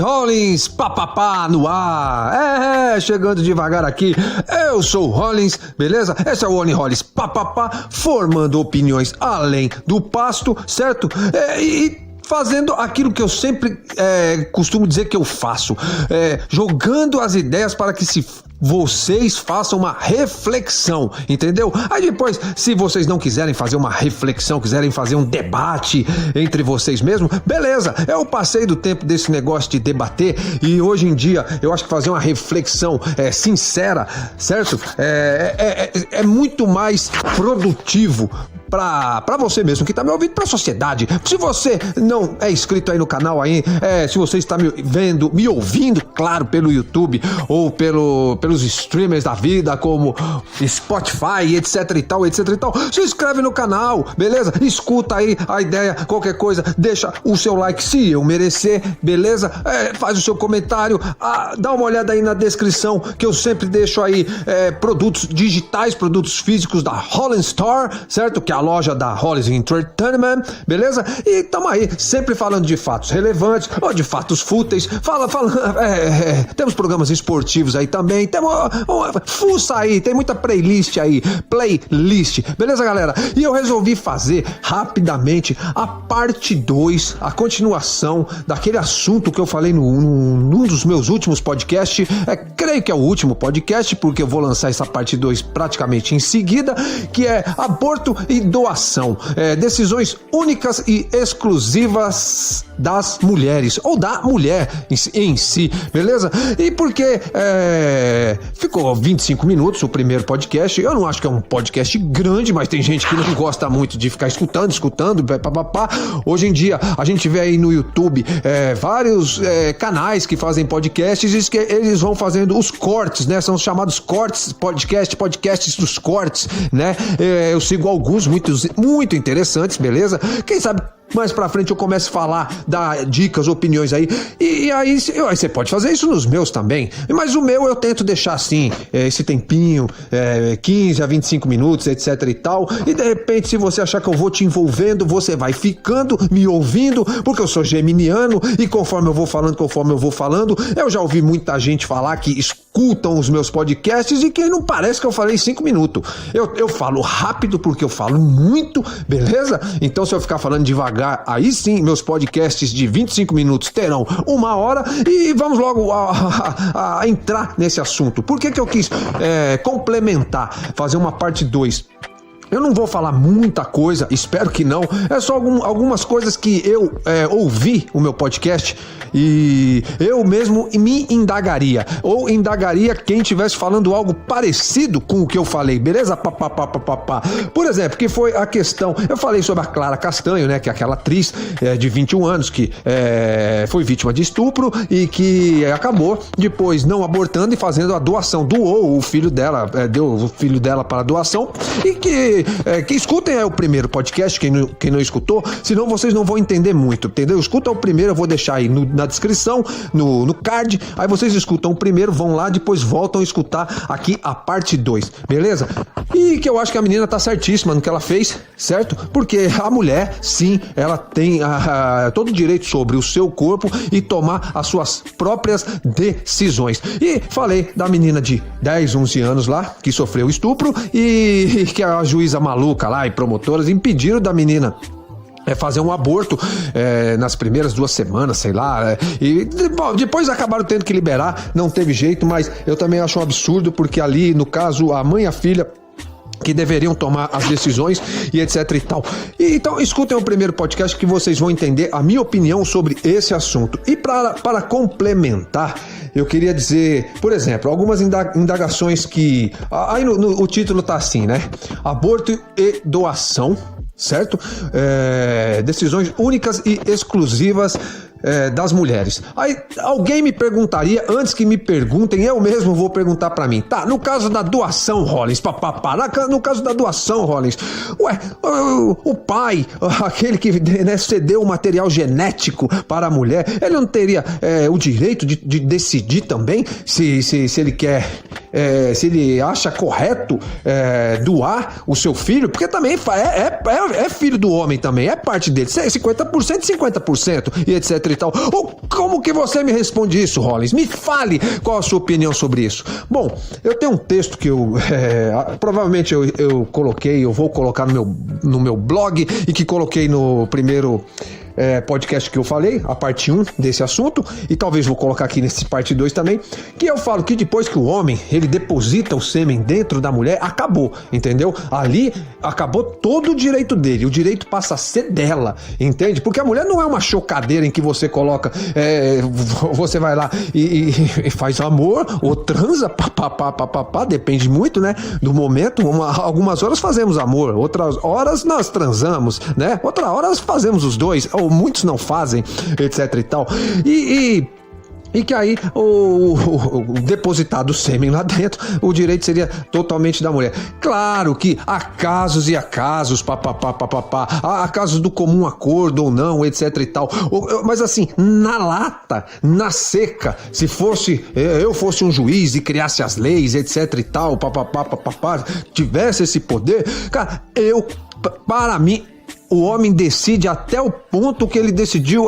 Rollins, papapá no ar, chegando devagar aqui, eu sou o Rollins, beleza? Esse é o Rollins, papapá, formando opiniões além do pasto, certo? E fazendo aquilo que eu sempre costumo dizer que eu faço, jogando as ideias para que vocês façam uma reflexão, entendeu? Aí depois, se vocês não quiserem fazer uma reflexão, quiserem fazer um debate entre vocês mesmos, beleza, eu passei do tempo desse negócio de debater e hoje em dia eu acho que fazer uma reflexão sincera, certo? É muito mais produtivo pra você mesmo que tá me ouvindo, pra sociedade. Se você não é inscrito aí no canal aí, se você está me ouvindo, claro, pelo YouTube ou pelos streamers da vida, como Spotify, etc e tal, se inscreve no canal, beleza? Escuta aí a ideia, qualquer coisa, deixa o seu like se eu merecer, beleza? Faz o seu comentário, dá uma olhada aí na descrição, que eu sempre deixo aí produtos digitais, produtos físicos da Rollins Store, certo? Que é a loja da Rollins Entertainment, beleza? E tamo aí, sempre falando de fatos relevantes ou de fatos fúteis, temos programas esportivos aí também, temos fuça aí, tem muita playlist, beleza, galera? E eu resolvi fazer rapidamente a parte 2, a continuação daquele assunto que eu falei num dos meus últimos podcasts, creio que é o último podcast, porque eu vou lançar essa parte 2 praticamente em seguida, que é aborto e doação, decisões únicas e exclusivas das mulheres, ou da mulher em si, beleza? E porque ficou 25 minutos o primeiro podcast, eu não acho que é um podcast grande, mas tem gente que não gosta muito de ficar escutando, papapá. Hoje em dia, a gente vê aí no YouTube vários canais que fazem podcasts e que eles vão fazendo os cortes, né? São chamados cortes, podcasts dos cortes, né? Eu sigo alguns muito interessantes, beleza? Quem sabe mais pra frente eu começo a falar, dar dicas, opiniões aí, e aí você pode fazer isso nos meus também, mas o meu eu tento deixar assim, esse tempinho, 15 a 25 minutos, etc e tal, e de repente se você achar que eu vou te envolvendo, você vai ficando, me ouvindo, porque eu sou geminiano, e conforme eu vou falando, eu já ouvi muita gente falar que escutam os meus podcasts e que não parece que eu falei 5 minutos, eu falo rápido porque eu falo muito, beleza? Então se eu ficar falando devagar, aí sim, meus podcasts de 25 minutos terão 1 hora e vamos logo a entrar nesse assunto. Por que eu quis complementar, fazer uma parte 2? Eu não vou falar muita coisa, espero que não, é só algumas coisas que eu ouvi o meu podcast e eu mesmo me indagaria, ou indagaria quem estivesse falando algo parecido com o que eu falei, beleza? Por exemplo, que foi a questão, eu falei sobre a Clara Castanho, né, que é aquela atriz de 21 anos que foi vítima de estupro e que acabou depois não abortando e fazendo a doação, doou o filho dela, deu o filho dela para a doação, e que escutem o primeiro podcast, quem não escutou, senão vocês não vão entender muito, entendeu? Escuta o primeiro, eu vou deixar aí na descrição, no card, aí vocês escutam o primeiro, vão lá, depois voltam a escutar aqui a parte 2, beleza? E que eu acho que a menina tá certíssima no que ela fez, certo? Porque a mulher, sim, ela tem todo o direito sobre o seu corpo e tomar as suas próprias decisões. E falei da menina de 10, 11 anos lá, que sofreu estupro e que a juíza maluca lá e promotoras impediram da menina fazer um aborto nas primeiras 2 semanas, sei lá, e depois acabaram tendo que liberar, não teve jeito, mas eu também acho um absurdo, porque ali, no caso, a mãe e a filha que deveriam tomar as decisões e etc e tal. Então escutem o primeiro podcast que vocês vão entender a minha opinião sobre esse assunto. E para complementar, eu queria dizer, por exemplo, algumas indagações que... Aí o título tá assim, né? Aborto e doação, certo? Decisões únicas e exclusivas das mulheres. Aí alguém me perguntaria, antes que me perguntem, eu mesmo vou perguntar pra mim. Tá, no caso da doação, Rollins, no caso da doação, Rollins, o pai, aquele que, né, cedeu o material genético para a mulher, ele não teria o direito de decidir também se ele quer, se ele acha correto doar o seu filho? Porque também é filho do homem também, é parte dele, 50%, 50% e etc e tal. Como que você me responde isso, Rollins? Me fale qual a sua opinião sobre isso. Bom, eu tenho um texto que provavelmente eu coloquei, eu vou colocar no meu blog e que coloquei no primeiro podcast que eu falei, a parte 1 desse assunto, e talvez vou colocar aqui nesse parte 2 também, que eu falo que depois que o homem, ele deposita o sêmen dentro da mulher, acabou, entendeu? Ali acabou todo o direito dele, o direito passa a ser dela, entende? Porque a mulher não é uma chocadeira em que você coloca, você vai lá e faz amor, ou transa, depende muito, né, do momento. Algumas horas fazemos amor, outras horas nós transamos, né? Outras horas fazemos os dois, ou muitos não fazem, etc e tal. E que aí o depositado sêmen lá dentro, o direito seria totalmente da mulher. Claro que há casos e há casos, há casos do comum acordo ou não, etc e tal. Mas assim, na lata, na seca, se eu fosse um juiz e criasse as leis, etc e tal, tivesse esse poder, cara, para mim, o homem decide até o ponto que ele decidiu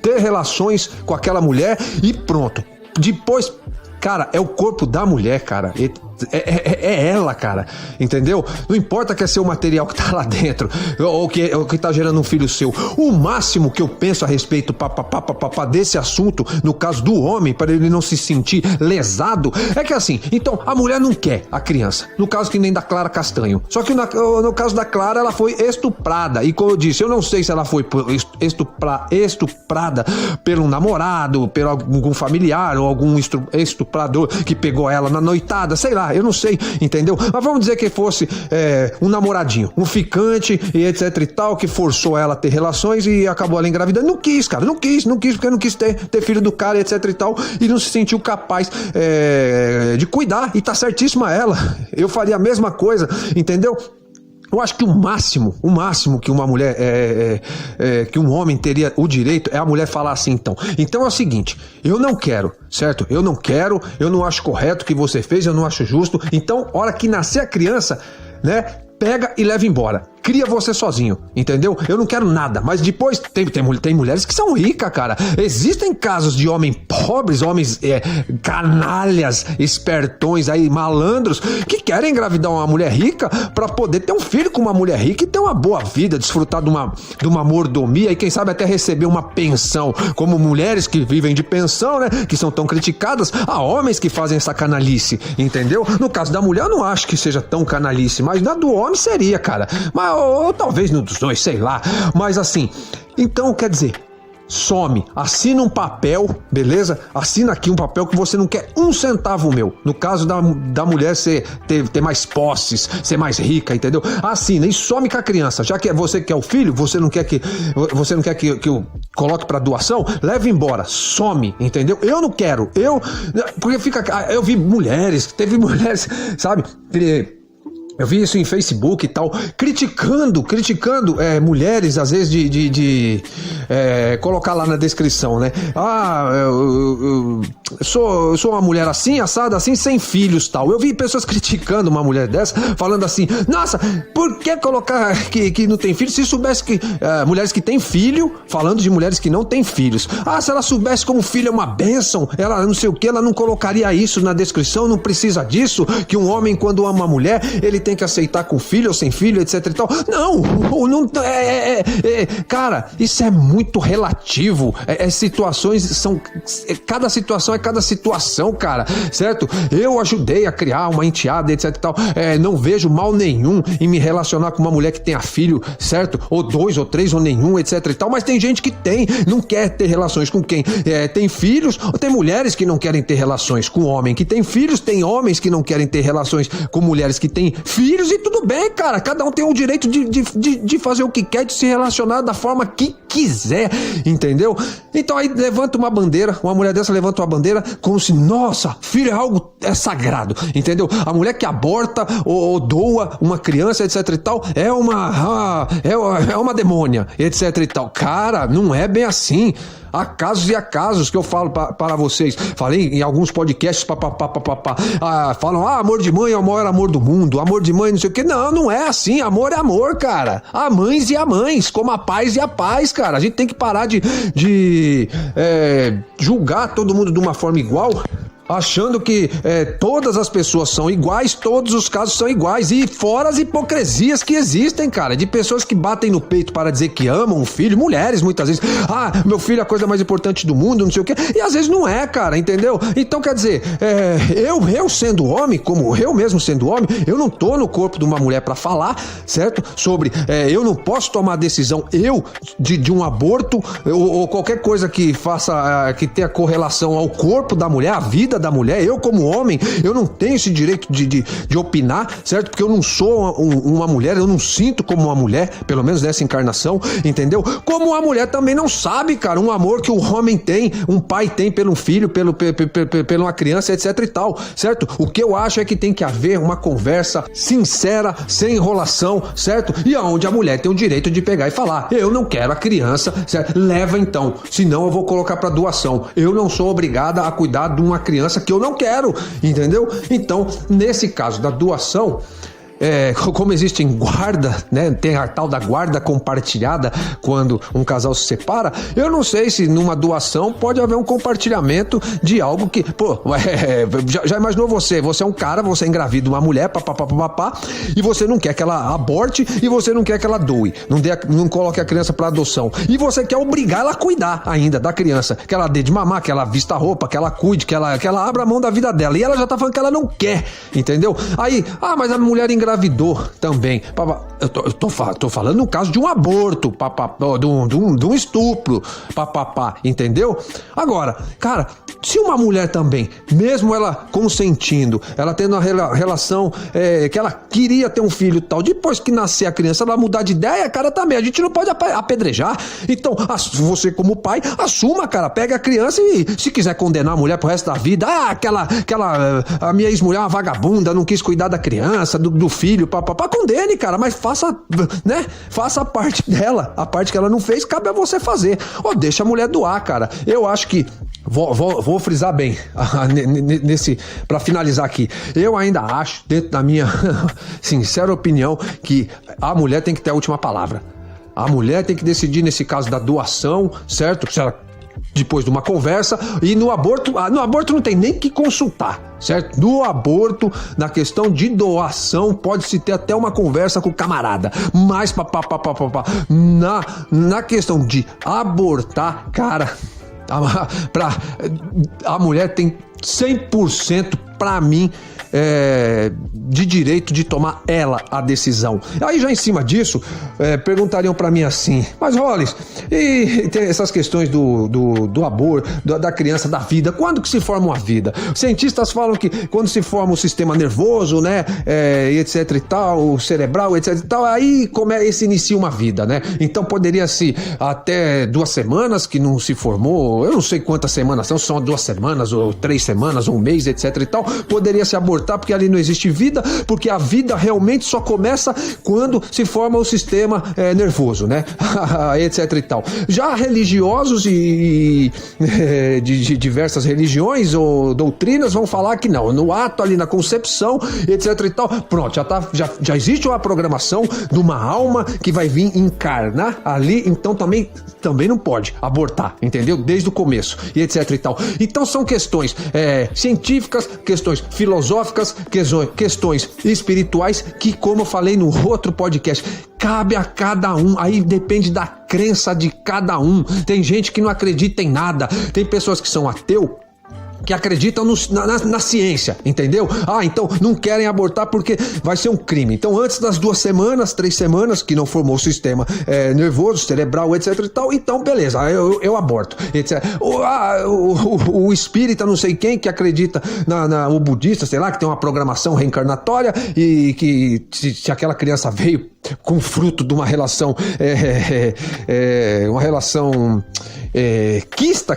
ter relações com aquela mulher e pronto. Depois, cara, é o corpo da mulher, cara. É ela, cara, entendeu? Não importa que é seu material que tá lá dentro ou que tá gerando um filho seu. O máximo que eu penso a respeito desse assunto, no caso do homem, para ele não se sentir lesado, é que assim, então a mulher não quer a criança, no caso que nem da Clara Castanho, só que no caso da Clara, ela foi estuprada, e como eu disse, eu não sei se ela foi estuprada pelo namorado, pelo algum familiar ou algum estuprador que pegou ela na noitada, sei lá, eu não sei, entendeu? Mas vamos dizer que fosse um namoradinho, um ficante e etc e tal, que forçou ela a ter relações e acabou ela engravidando. Não quis, cara, não quis, porque não quis ter filho do cara, etc e tal, e não se sentiu capaz de cuidar, e tá certíssima ela. Eu faria a mesma coisa, entendeu? Eu acho que o máximo que uma mulher, que um homem teria o direito é a mulher falar assim, então é o seguinte, eu não quero, certo? Eu não acho correto o que você fez, eu não acho justo, então, hora que nascer a criança, né, pega e leva embora. Cria você sozinho, entendeu? Eu não quero nada, mas depois tem mulheres que são ricas, cara. Existem casos de homens pobres, homens canalhas, espertões aí, malandros, que querem engravidar uma mulher rica pra poder ter um filho com uma mulher rica e ter uma boa vida, desfrutar de uma mordomia e quem sabe até receber uma pensão, como mulheres que vivem de pensão, né, que são tão criticadas, há homens que fazem essa canalice, entendeu? No caso da mulher eu não acho que seja tão canalice, mas na do homem seria, cara. Mas ou talvez no dos dois, sei lá. Mas assim, então quer dizer, some, assina um papel, beleza? Assina aqui um papel que você não quer um centavo meu. No caso da mulher ter mais posses, ser mais rica, entendeu? Assina e some com a criança. Já que você quer o filho, você não quer que eu coloque pra doação, leve embora, some, entendeu? Eu não quero, porque eu vi teve mulheres, sabe? Eu vi isso em Facebook e tal, criticando mulheres, às vezes, de colocar lá na descrição, né? eu sou uma mulher assim, assada assim, sem filhos, tal. Eu vi pessoas criticando uma mulher dessa, falando assim, nossa, por que colocar que não tem filho? Se soubesse que mulheres que têm filho, falando de mulheres que não têm filhos. Se ela soubesse como filho é uma bênção, ela não sei o que, ela não colocaria isso na descrição, não precisa disso, que um homem, quando ama uma mulher, ele tem que aceitar com filho ou sem filho, etc e tal. Não, cara, isso é muito relativo. Situações são, cada situação é cada situação, cara, certo? Eu ajudei a criar uma enteada, etc e tal. Não vejo mal nenhum em me relacionar com uma mulher que tenha filho, certo? Ou 2 ou 3 ou nenhum, etc e tal. Mas tem gente que não quer ter relações com quem tem filhos, ou tem mulheres que não querem ter relações com homem que tem filhos, tem homens que não querem ter relações com mulheres que têm filhos. filhos e tudo bem, cara. Cada um tem o direito de fazer o que quer, de se relacionar da forma que quiser, entendeu? Então aí levanta uma bandeira, uma mulher dessa levanta uma bandeira como se, nossa, filho é sagrado, entendeu? A mulher que aborta ou doa uma criança, etc e tal, é uma demônia, etc e tal. Cara, não é bem assim. Há casos e há casos que eu falo para vocês. Falei em alguns podcasts, falam, amor de mãe é o maior amor do mundo, amor de mãe não sei o que. Não é assim, amor é amor, cara. Há mães e há mães, como há pais e há pais, cara. A gente tem que parar de julgar todo mundo de uma forma igual, achando que todas as pessoas são iguais, todos os casos são iguais, e fora as hipocrisias que existem, cara, de pessoas que batem no peito para dizer que amam o filho, mulheres muitas vezes, meu filho é a coisa mais importante do mundo, não sei o que, e às vezes não é, cara, entendeu? Então quer dizer, eu sendo homem, como eu mesmo sendo homem, eu não tô no corpo de uma mulher para falar, certo? Sobre, eu não posso tomar decisão, de um aborto, ou qualquer coisa que faça, que tenha correlação ao corpo da mulher, à vida da mulher. Eu como homem, eu não tenho esse direito de opinar, certo? Porque eu não sou uma mulher, eu não sinto como uma mulher, pelo menos nessa encarnação, entendeu? Como a mulher também não sabe, cara, um amor que o homem tem, um pai tem pelo filho, pela uma criança, etc e tal, certo? O que eu acho é que tem que haver uma conversa sincera, sem enrolação, certo? E aonde a mulher tem o direito de pegar e falar, eu não quero a criança, certo? Leva então, senão eu vou colocar para doação. Eu não sou obrigada a cuidar de uma criança que eu não quero, entendeu? Então, nesse caso da doação, como existe em guarda, né? Tem a tal da guarda compartilhada quando um casal se separa. Eu não sei se numa doação pode haver um compartilhamento de algo que, já imaginou você é um cara, você engravida uma mulher, e você não quer que ela aborte e você não quer que ela doe, não coloque a criança para adoção, e você quer obrigar ela a cuidar ainda da criança, que ela dê de mamar, que ela vista a roupa, que ela cuide, que ela abra a mão da vida dela, e ela já tá falando que ela não quer, entendeu? Aí, mas a mulher engravidou também. Eu tô falando no caso de um aborto, de um estupro, entendeu? Agora, cara, se uma mulher também, mesmo ela consentindo, ela tendo uma relação que ela queria ter um filho tal, depois que nascer a criança, ela mudar de ideia, cara, também, a gente não pode apedrejar. Então, você como pai, assuma, cara, pega a criança e se quiser condenar a mulher pro resto da vida, a minha ex-mulher é uma vagabunda, não quis cuidar da criança, do filho, condene, cara, mas faça a parte dela, a parte que ela não fez, cabe a você fazer, deixa a mulher doar, cara. Eu acho que vou frisar bem pra finalizar aqui, eu ainda acho, dentro da minha sincera opinião, que a mulher tem que ter a última palavra. A mulher tem que decidir nesse caso da doação, certo? Se ela, depois de uma conversa, e no aborto não tem nem que consultar, certo? No aborto, na questão de doação, pode-se ter até uma conversa com o camarada, mas na questão de abortar, cara, a mulher tem 100% pra mim de direito de tomar ela a decisão. Aí já em cima disso, perguntariam pra mim assim, mas Hollis, e tem essas questões do aborto, da criança, da vida, quando que se forma uma vida? Os cientistas falam que quando se forma o sistema nervoso, né, etc e tal, o cerebral, etc e tal, aí se inicia uma vida, né? Então poderia-se até 2 semanas que não se formou, eu não sei quantas semanas são 2 semanas ou 3 semanas ou um mês, etc e tal, poderia se abortar porque ali não existe vida, porque a vida realmente só começa quando se forma o sistema nervoso, né? etc e tal. Já religiosos de diversas religiões ou doutrinas vão falar que não, no ato ali, na concepção, etc e tal, pronto, já existe uma programação de uma alma que vai vir encarnar ali, então também não pode abortar, entendeu? Desde o começo, e etc e tal. Então são questões científicas, questões filosóficas, questões espirituais que, como eu falei no outro podcast, cabe a cada um, aí depende da crença de cada um. Tem gente que não acredita em nada, tem pessoas que são ateu que acreditam na ciência, entendeu? Então não querem abortar porque vai ser um crime. Então antes das 2 semanas, 3 semanas, que não formou o sistema nervoso, cerebral, etc e tal, então beleza, eu aborto, etc. O espírita, não sei quem, que acredita o budista, sei lá, que tem uma programação reencarnatória e que se aquela criança veio com fruto de uma relação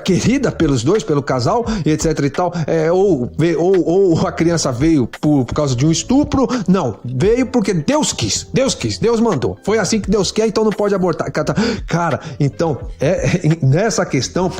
querida pelos dois, pelo casal, etc e tal, ou a criança veio por causa de um estupro. Não, veio porque Deus quis, Deus mandou, foi assim que Deus quer, então não pode abortar. Cara, então nessa questão,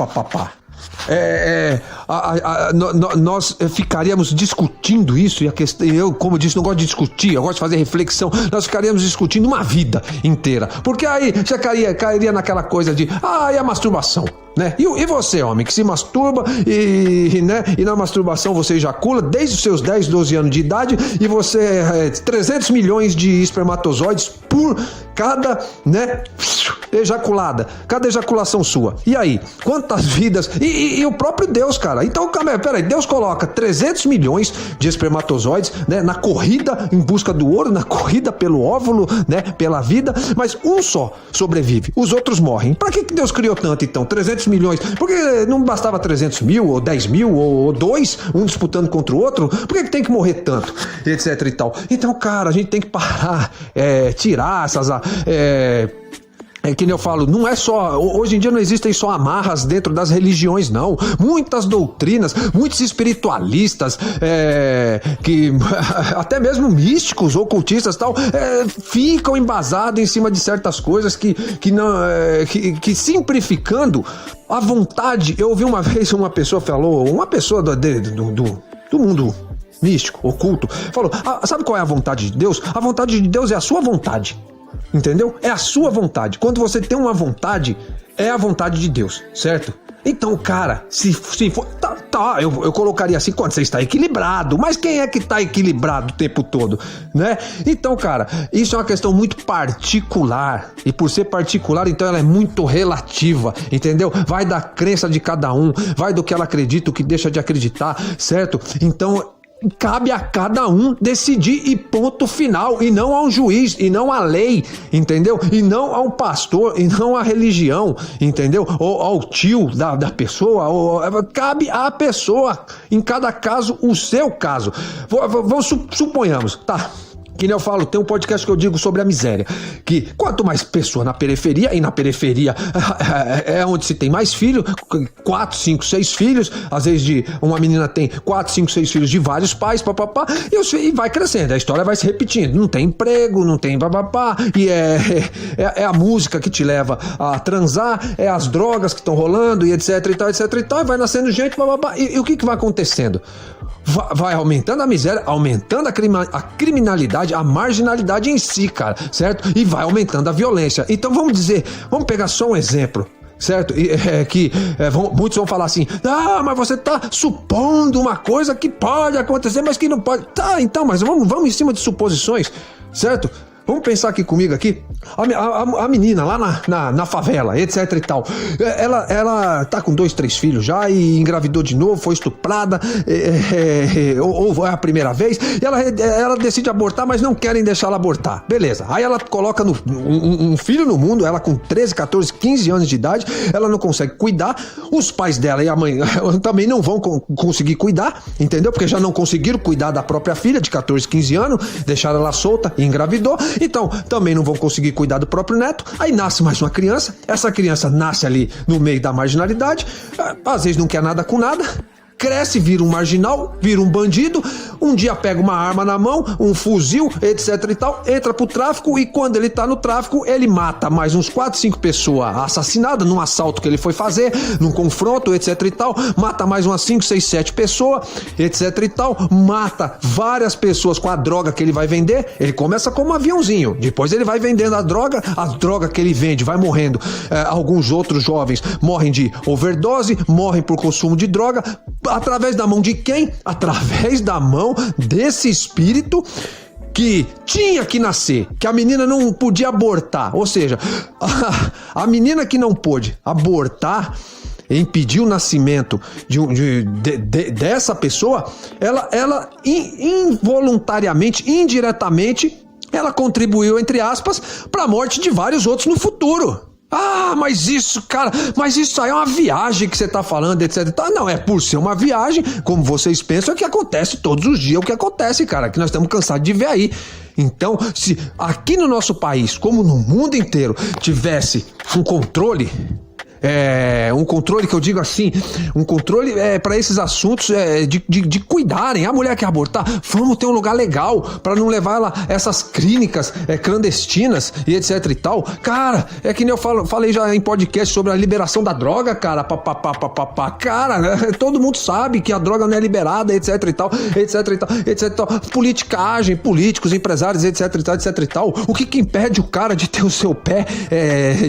nós ficaríamos discutindo isso, e a questão, eu, como disse, não gosto de discutir, eu gosto de fazer reflexão. Nós ficaríamos discutindo uma vida inteira, porque aí você cairia naquela coisa de e a masturbação, né? E você, homem, que se masturba e na masturbação você ejacula desde os seus 10, 12 anos de idade, e você 300 milhões de espermatozoides por cada, ejaculada, cada ejaculação sua. E aí, quantas vidas? E o próprio Deus, cara. Então, peraí, Deus coloca 300 milhões de espermatozoides, na corrida em busca do ouro, na corrida pelo óvulo, pela vida, mas um só sobrevive, os outros morrem. Pra que Deus criou tanto, então? 300 milhões? Porque não bastava 300 mil, ou 10 mil, ou 2, um disputando contra o outro? Por que tem que morrer tanto? Etc e tal. Então, cara, a gente tem que parar, tirar essas... que nem eu falo, não é só... Hoje em dia não existem só amarras dentro das religiões, não. Muitas doutrinas, muitos espiritualistas, que até mesmo místicos, ocultistas e tal, ficam embasados em cima de certas coisas que simplificando a vontade. Eu ouvi uma vez uma pessoa do mundo místico, oculto, falou, sabe qual é a vontade de Deus? A vontade de Deus é a sua vontade. Entendeu? É a sua vontade. Quando você tem uma vontade, é a vontade de Deus, certo? Então, cara, se for... eu colocaria assim, quando você está equilibrado. Mas quem é que está equilibrado o tempo todo, né? Então, cara, isso é uma questão muito particular. E por ser particular, então ela é muito relativa, entendeu? Vai da crença de cada um, vai do que ela acredita, o que deixa de acreditar, certo? Então... cabe a cada um decidir e ponto final, e não a um juiz, e não a lei, entendeu? E não a um pastor, e não a religião, entendeu? Ou ao tio da pessoa, cabe à pessoa, em cada caso, o seu caso. Suponhamos, tá? Que nem eu falo, tem um podcast que eu digo sobre a miséria, que quanto mais pessoa na periferia, e na periferia é onde se tem mais filhos, 4, 5, 6 filhos, às vezes uma menina tem 4, 5, 6 filhos de vários pais, e vai crescendo, a história vai se repetindo, não tem emprego, não tem e é a música que te leva a transar, é as drogas que estão rolando, e etc e tal, e vai nascendo gente, e o que vai acontecendo? Vai aumentando a miséria, aumentando a criminalidade, a marginalidade em si, cara, certo? E vai aumentando a violência. Então vamos pegar só um exemplo, certo? Muitos vão falar assim, mas você tá supondo uma coisa que pode acontecer, mas que não pode. Tá, então, mas vamos em cima de suposições, certo? Vamos pensar aqui comigo aqui, a menina lá na favela, etc e tal, ela tá com 2, 3 filhos já e engravidou de novo, foi estuprada, ou é a primeira vez, e ela decide abortar, mas não querem deixar ela abortar, beleza, aí ela coloca um filho no mundo, ela com 13, 14, 15 anos de idade, ela não consegue cuidar, os pais dela e a mãe também não vão conseguir cuidar, entendeu? Porque já não conseguiram cuidar da própria filha de 14, 15 anos, deixaram ela solta e engravidou. Então, também não vão conseguir cuidar do próprio neto. Aí nasce mais uma criança. Essa criança nasce ali no meio da marginalidade. Às vezes não quer nada com nada. Cresce, vira um marginal, vira um bandido, um dia pega uma arma na mão, um fuzil, etc e tal, entra pro tráfico, e quando ele tá no tráfico, ele mata mais uns 4, 5 pessoas assassinadas num assalto que ele foi fazer, num confronto, etc e tal, mata mais umas 5, 6, 7 pessoas, etc e tal, mata várias pessoas com a droga que ele vai vender. Ele começa como um aviãozinho, depois ele vai vendendo a droga que ele vende vai morrendo. Alguns outros jovens morrem de overdose, morrem por consumo de droga. Através da mão de quem? Através da mão desse espírito que tinha que nascer, que a menina não podia abortar. Ou seja, a menina que não pôde abortar, impedir o nascimento dessa pessoa, ela involuntariamente, indiretamente, ela contribuiu, entre aspas, para a morte de vários outros no futuro. Ah, mas isso, cara, mas isso aí é uma viagem que você tá falando, etc. Não, é por ser uma viagem, como vocês pensam, é que acontece todos os dias, o que acontece, cara, que nós estamos cansados de ver aí. Então, se aqui no nosso país, como no mundo inteiro, tivesse um controle que eu digo assim, um controle para esses assuntos de cuidarem. A mulher que abortar, vamos ter um lugar legal para não levar ela essas clínicas clandestinas e etc e tal. Cara, é que nem eu falei já em podcast sobre a liberação da droga, cara. Cara, todo mundo sabe que a droga não é liberada, etc e tal, etc e tal, etc e tal. Politicagem, políticos, empresários, etc e tal, etc e tal. O que impede o cara de ter o seu pé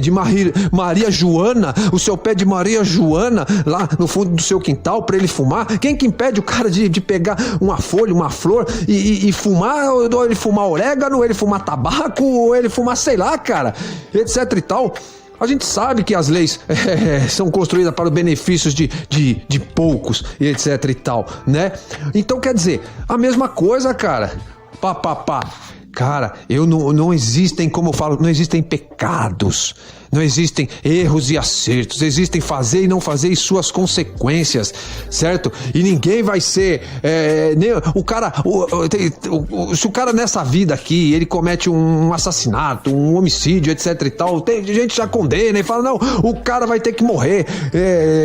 de Maria Joana, o seu pé de Maria Joana lá no fundo do seu quintal para ele fumar? Quem que impede o cara de pegar uma folha, uma flor e fumar, ou ele fumar orégano, ou ele fumar tabaco, ou ele fumar, sei lá, cara, etc e tal? A gente sabe que as leis são construídas para os benefícios de poucos e etc e tal, né? Então quer dizer, a mesma coisa, cara. Cara, não existem, como eu falo, não existem pecados, não existem erros e acertos, existem fazer e não fazer e suas consequências, certo? E ninguém vai ser, nem o cara, se o cara nessa vida aqui, ele comete um assassinato, um homicídio, etc e tal, tem gente já condena e fala, não, o cara vai ter que morrer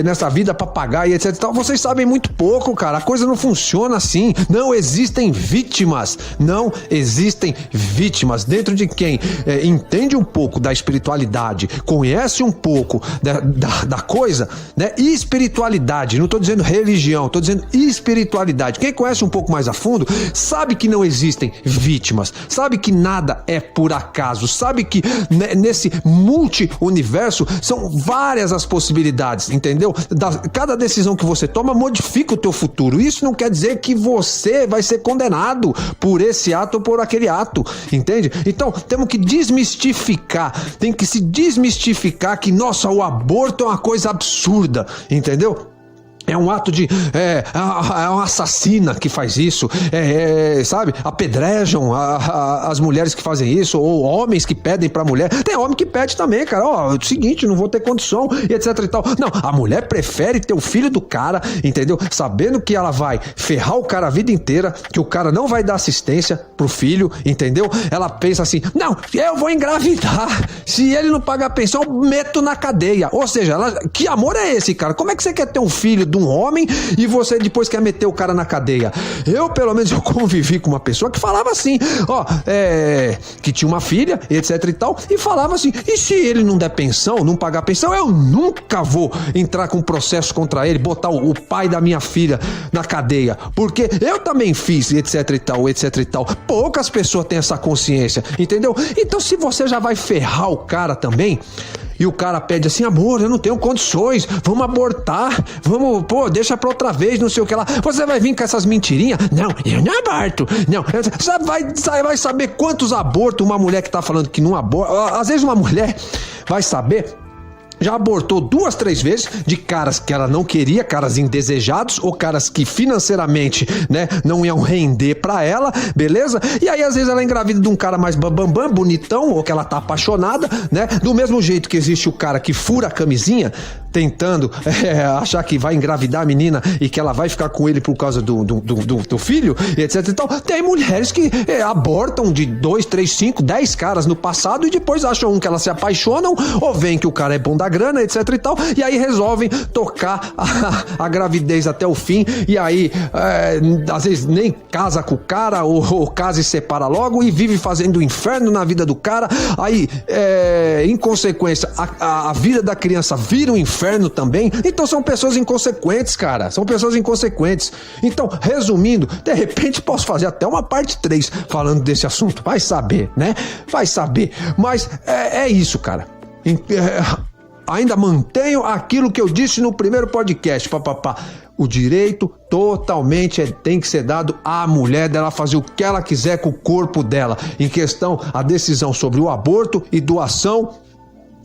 nessa vida pra pagar e etc e tal. Vocês sabem muito pouco, cara, a coisa não funciona assim, não existem vítimas, dentro de quem entende um pouco da espiritualidade, conhece um pouco da coisa, né? Espiritualidade, não estou dizendo religião, estou dizendo espiritualidade. Quem conhece um pouco mais a fundo sabe que não existem vítimas, sabe que nada é por acaso, sabe que nesse multi-universo são várias as possibilidades, entendeu? Cada decisão que você toma modifica o teu futuro. Isso não quer dizer que você vai ser condenado por esse ato ou por aquele ato, entende? Então temos que desmistificar, tem que se desmistificar que, nossa, o aborto é uma coisa absurda, entendeu? É um ato de... É uma assassina que faz isso, sabe? Apedrejam as mulheres que fazem isso, ou homens que pedem pra mulher. Tem homem que pede também, cara. Ó, é o seguinte, não vou ter condição, e etc e tal. Não, a mulher prefere ter o filho do cara, entendeu? Sabendo que ela vai ferrar o cara a vida inteira, que o cara não vai dar assistência pro filho, entendeu? Ela pensa assim, não, eu vou engravidar. Se ele não pagar a pensão, eu meto na cadeia. Ou seja, que amor é esse, cara? Como é que você quer ter um filho de um homem e você depois quer meter o cara na cadeia? Pelo menos eu convivi com uma pessoa que falava assim, que tinha uma filha, etc e tal, e falava assim, e se ele não der pensão, não pagar pensão, eu nunca vou entrar com processo contra ele, botar o pai da minha filha na cadeia, porque eu também fiz, etc e tal, etc e tal. Poucas pessoas têm essa consciência, entendeu? Então se você já vai ferrar o cara também, e o cara pede assim, amor, eu não tenho condições, vamos abortar, deixa pra outra vez, não sei o que lá. Você vai vir com essas mentirinhas? Não, eu não aborto. Não, você vai saber quantos abortos uma mulher que tá falando que não aborta. Às vezes uma mulher vai saber... já abortou 2, 3 vezes de caras que ela não queria, caras indesejados ou caras que financeiramente, né, não iam render pra ela, beleza? E aí às vezes ela é engravida de um cara mais bambambam, bonitão, ou que ela tá apaixonada, né? Do mesmo jeito que existe o cara que fura a camisinha tentando achar que vai engravidar a menina e que ela vai ficar com ele por causa do filho, etc e tal. Tem mulheres que abortam de 2, 3, 5, 10 caras no passado e depois acham que elas se apaixonam ou veem que o cara é bom da grana, etc e tal, e aí resolvem tocar a gravidez até o fim, e aí às vezes nem casa com o cara, ou casa e separa logo, e vive fazendo inferno na vida do cara. Aí em consequência a vida da criança vira um inferno também. Então são pessoas inconsequentes, cara, são pessoas inconsequentes. Então, resumindo, de repente posso fazer até uma parte 3 falando desse assunto, vai saber, né? Vai saber, mas é isso, cara. Ainda mantenho aquilo que eu disse no primeiro podcast, O direito totalmente tem que ser dado à mulher, dela fazer o que ela quiser com o corpo dela. Em questão, a decisão sobre o aborto e doação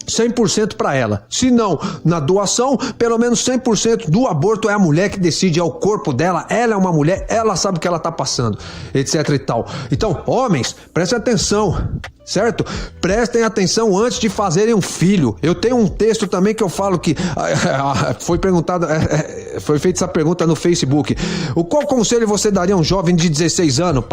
100% para ela. Se não, na doação, pelo menos 100% do aborto é a mulher que decide, é o corpo dela, ela é uma mulher, ela sabe o que ela tá passando, etc e tal. Então, homens, prestem atenção, certo? Prestem atenção antes de fazerem um filho. Eu tenho um texto também que eu falo que foi perguntado, foi feita essa pergunta no Facebook. Qual conselho você daria a um jovem de 16 anos?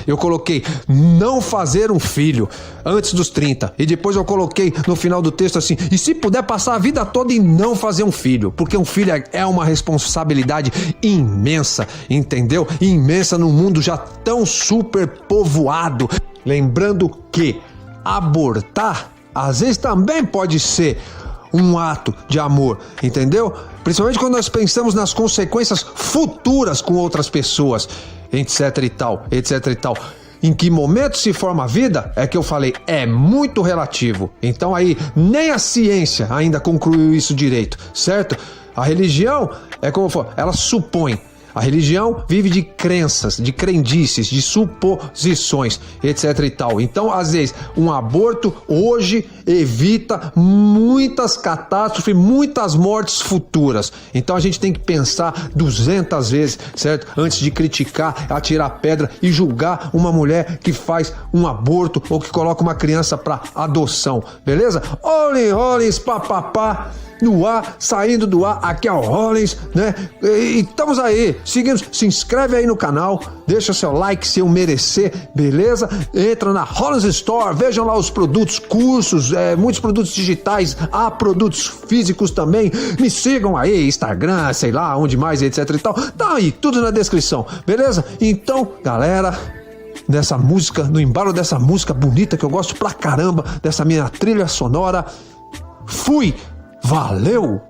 Eu coloquei, não fazer um filho antes dos 30. E depois eu coloquei no final do texto assim, e se puder passar a vida toda e não fazer um filho, porque um filho é uma responsabilidade imensa, entendeu? Imensa num mundo já tão super povoado. Lembrando que abortar às vezes também pode ser um ato de amor, entendeu? Principalmente quando nós pensamos nas consequências futuras com outras pessoas, etc e tal, etc e tal. Em que momento se forma a vida, é que eu falei, é muito relativo. Então aí, nem a ciência ainda concluiu isso direito, certo? A religião, é como eu falo, ela supõe. A religião vive de crenças, de crendices, de suposições, etc e tal. Então, às vezes, um aborto hoje evita muitas catástrofes, muitas mortes futuras. Então, a gente tem que pensar 200 vezes, certo? Antes de criticar, atirar pedra e julgar uma mulher que faz um aborto ou que coloca uma criança para adoção, beleza? Olhe, Rollins, papapá. No ar, saindo do ar, aqui é o Rollins, né? E estamos aí, seguimos, se inscreve aí no canal, deixa seu like se eu merecer, beleza? Entra na Rollins Store, vejam lá os produtos, cursos, muitos produtos digitais, há produtos físicos também, me sigam aí, Instagram, sei lá, onde mais, etc e tal, tá aí, tudo na descrição, beleza? Então, galera, dessa música, no embalo dessa música bonita que eu gosto pra caramba, dessa minha trilha sonora, fui! Valeu!